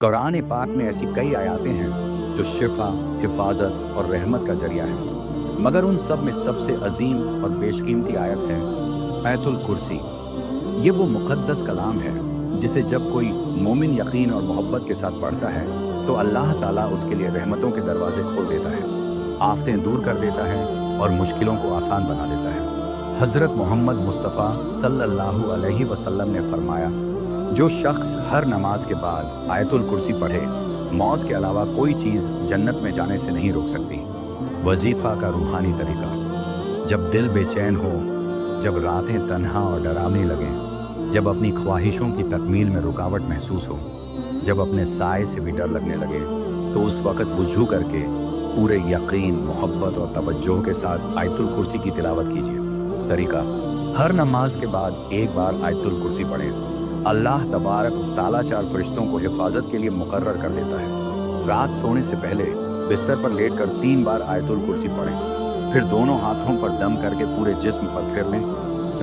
قرآن پاک میں ایسی کئی آیاتیں ہیں جو شفا، حفاظت اور رحمت کا ذریعہ ہیں، مگر ان سب میں سب سے عظیم اور بیش قیمتی آیت ہے آیت الکرسی۔ یہ وہ مقدس کلام ہے جسے جب کوئی مومن یقین اور محبت کے ساتھ پڑھتا ہے تو اللہ تعالیٰ اس کے لیے رحمتوں کے دروازے کھول دیتا ہے، آفتیں دور کر دیتا ہے اور مشکلوں کو آسان بنا دیتا ہے۔ حضرت محمد مصطفیٰ صلی اللہ علیہ وسلم نے فرمایا، جو شخص ہر نماز کے بعد آیت الکرسی پڑھے، موت کے علاوہ کوئی چیز جنت میں جانے سے نہیں روک سکتی۔ وظیفہ کا روحانی طریقہ: جب دل بے چین ہو، جب راتیں تنہا اور ڈراؤنی لگیں، جب اپنی خواہشوں کی تکمیل میں رکاوٹ محسوس ہو، جب اپنے سائے سے بھی ڈر لگنے لگے، تو اس وقت وضو کر کے پورے یقین، محبت اور توجہ کے ساتھ آیت الکرسی کی تلاوت کیجیے۔ طریقہ: ہر نماز کے بعد ایک بار آیت الکرسی پڑھیں۔ اللہ تبارک و تعالیٰ 4 فرشتوں کو حفاظت کے لیے مقرر کر دیتا ہے۔ رات سونے سے پہلے بستر پر لیٹ کر 3 بار آیت الکرسی پڑھیں، پھر دونوں ہاتھوں پر دم کر کے پورے جسم پر پھیر لیں۔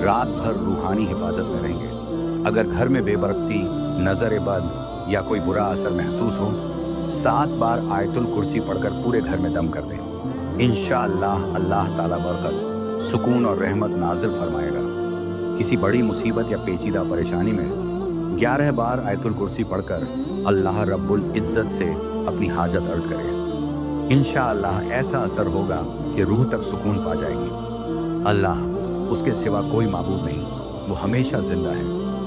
رات بھر روحانی حفاظت میں رہیں گے۔ اگر گھر میں بے برکتی، نظر بد یا کوئی برا اثر محسوس ہو، 7 بار آیت الکرسی پڑھ کر پورے گھر میں دم کر دیں۔ انشاءاللہ اللہ تعالیٰ برکت، سکون اور رحمت نازل فرمائے گا۔ کسی بڑی مصیبت یا پیچیدہ پریشانی میں 11 بار آیت الکرسی پڑھ کر اللہ رب العزت سے اپنی حاجت عرض کریں۔ انشاءاللہ ایسا اثر ہوگا کہ روح تک سکون پا جائے گی۔ اللہ، اس کے سوا کوئی معبود نہیں، وہ ہمیشہ زندہ ہے،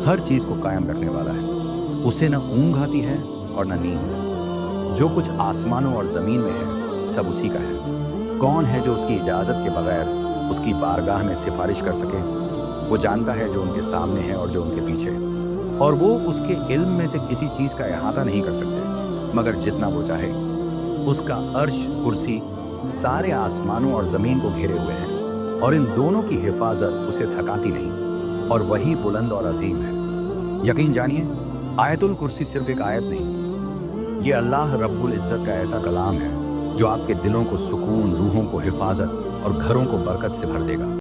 ہر چیز کو قائم رکھنے والا ہے۔ اسے نہ اونگ آتی ہے اور نہ نیند۔ جو کچھ آسمانوں اور زمین میں ہے سب اسی کا ہے۔ کون ہے جو اس کی اجازت کے بغیر اس کی بارگاہ میں سفارش کر سکے؟ وہ جانتا ہے جو ان کے سامنے ہے اور جو ان کے پیچھے، اور وہ اس کے علم میں سے کسی چیز کا احاطہ نہیں کر سکتے مگر جتنا وہ چاہے۔ اس کا عرش، کرسی سارے آسمانوں اور زمین کو گھیرے ہوئے ہیں، اور ان دونوں کی حفاظت اسے تھکاتی نہیں، اور وہی بلند اور عظیم ہے۔ یقین جانیے، آیت الکرسی صرف ایک آیت نہیں، یہ اللہ رب العزت کا ایسا کلام ہے جو آپ کے دلوں کو سکون، روحوں کو حفاظت اور گھروں کو برکت سے بھر دے گا۔